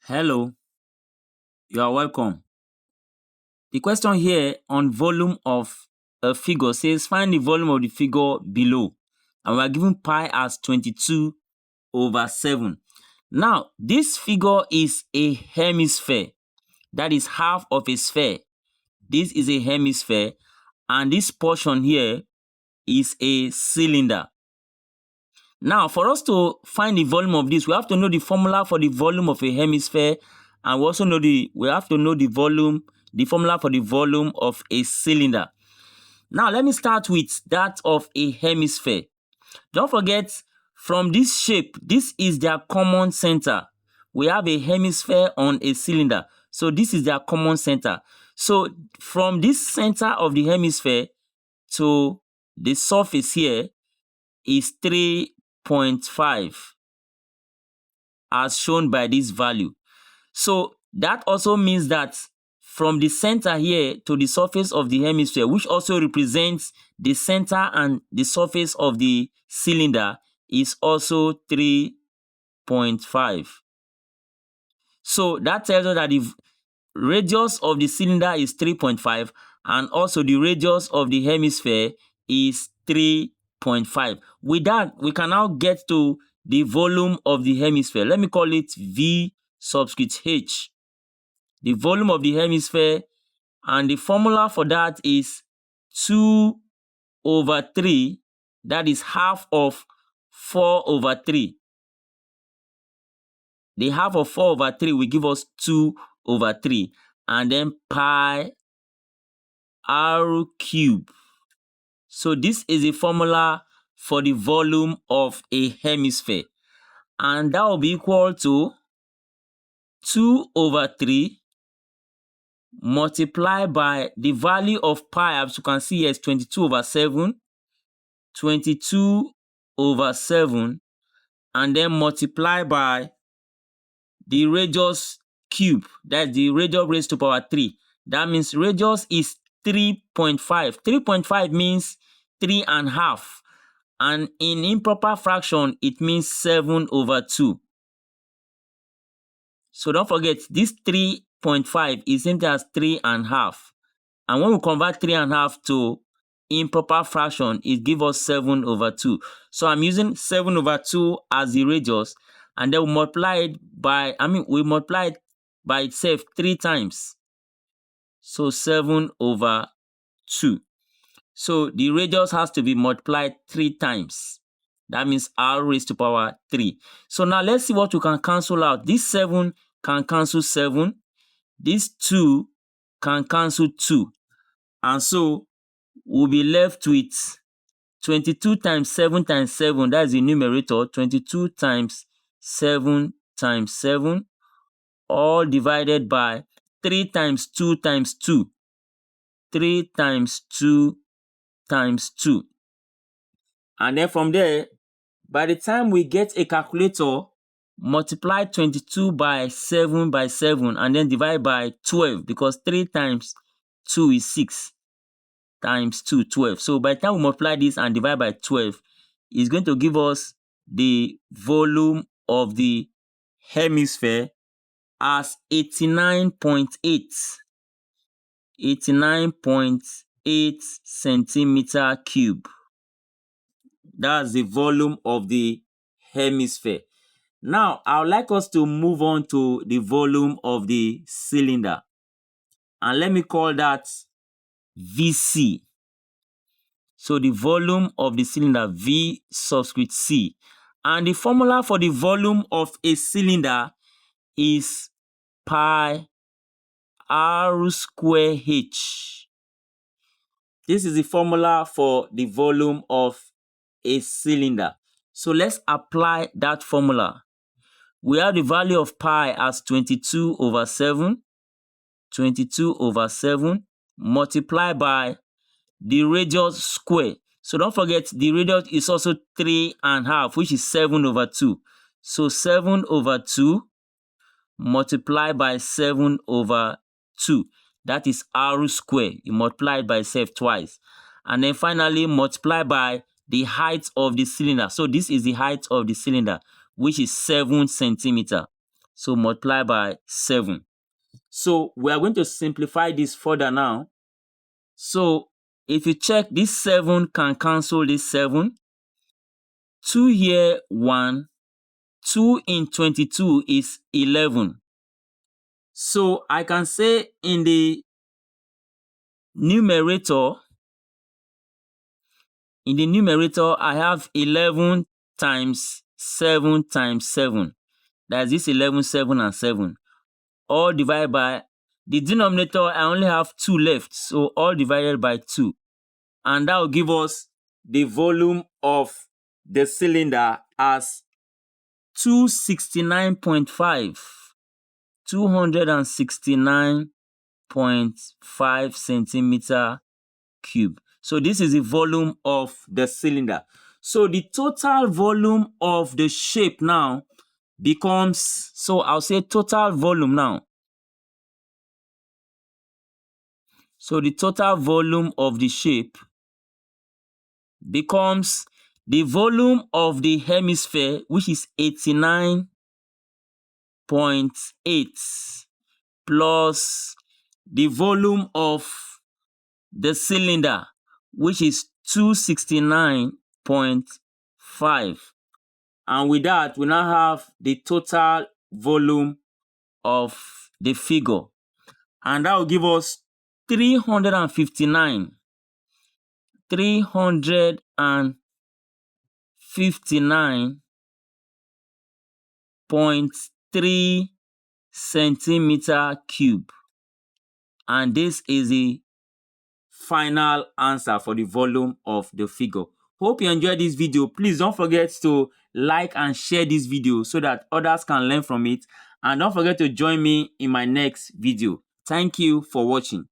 Hello, you are welcome. The question here on volume of a figure says find the volume of the figure below. And we are given pi as 22 over 7. Now, this figure is a hemisphere. That is half of a sphere. This is a hemisphere. And this portion here is a cylinder. Now, for us to find the volume of this, we have to know the formula for the volume of a hemisphere, and we have to know the formula for the volume of a cylinder. Now, let me start with that of a hemisphere. Don't forget, from this shape, this is their common center. We have a hemisphere on a cylinder, so this is their common center. So, from this center of the hemisphere to the surface here is 3.5 as shown by this value. So that also means that from the center here to the surface of the hemisphere, which also represents the center and the surface of the cylinder, is also 3.5. So that tells us that the radius of the cylinder is 3.5 and also the radius of the hemisphere is 3.5. With that, we can now get to the volume of the hemisphere. Let me call it V subscript H. The volume of the hemisphere, and the formula for that is 2 over 3. That is half of 4 over 3. The half of 4 over 3 will give us 2 over 3. And then pi r cube. So this is a formula for the volume of a hemisphere. And that will be equal to 2 over 3 multiplied by the value of pi, as you can see here, is 22 over 7. 22 over 7. And then multiply by the radius cube. That's the radius raised to power 3. That means radius is 3.5. 3.5 means 3.5. And in improper fraction, it means 7 over 2. So don't forget, this 3.5 is same thing as 3.5. And when we convert 3.5 to improper fraction, it gives us 7 over 2. So I'm using 7 over 2 as the radius, and then we multiply it by itself 3 times. So 7 over 2. So the radius has to be multiplied 3 times. That means r raised to power 3. So now let's see what we can cancel out. This 7 can cancel 7. This 2 can cancel 2. And so we'll be left with 22 times 7 times 7. That's the numerator. 22 times 7 times 7. All divided by 3 times 2 times 2. 3 times 2 times 2. And then from there, by the time we get a calculator, multiply 22 by 7 and then divide by 12, because 3 times 2 is 6 times 2, 12. So by the time we multiply this and divide by 12, it's going to give us the volume of the hemisphere as 89.8. 89.8 centimeter cube. That's the volume of the hemisphere. Now, I would like us to move on to the volume of the cylinder. And let me call that VC. So the volume of the cylinder, V subscript C. And the formula for the volume of a cylinder is pi r square H. This is the formula for the volume of a cylinder. So let's apply that formula. We have the value of pi as 22 over 7. 22 over 7 multiplied by the radius square. So don't forget, the radius is also 3.5, which is 7 over 2. So 7 over 2 multiplied by 7 over 2. That is r square. You multiply it by itself twice. And then finally multiply by the height of the cylinder. So this is the height of the cylinder, which is 7 centimeter. So multiply by 7. So we are going to simplify this further now. So if you check, this 7 can cancel this 7. 2 here, 1. 2 in 22 is 11. So I can say in the numerator, I have 11 times 7 times 7. That's this 11, 7, and 7. All divided by the denominator, I only have 2 left. So all divided by 2. And that will give us the volume of the cylinder as 269.5. 269.5 centimeter cube. So this is the volume of the cylinder. So the total volume of the shape now becomes, so I'll say total volume now. So the total volume of the shape becomes the volume of the hemisphere, which is 89.8, plus the volume of the cylinder, which is 269.5. And with that, we now have the total volume of the figure. And that will give us 359.3 centimeter cube. And this is the final answer for the volume of the figure. Hope you enjoyed this video. Please don't forget to like and share this video so that others can learn from it. And don't forget to join me in my next video. Thank you for watching.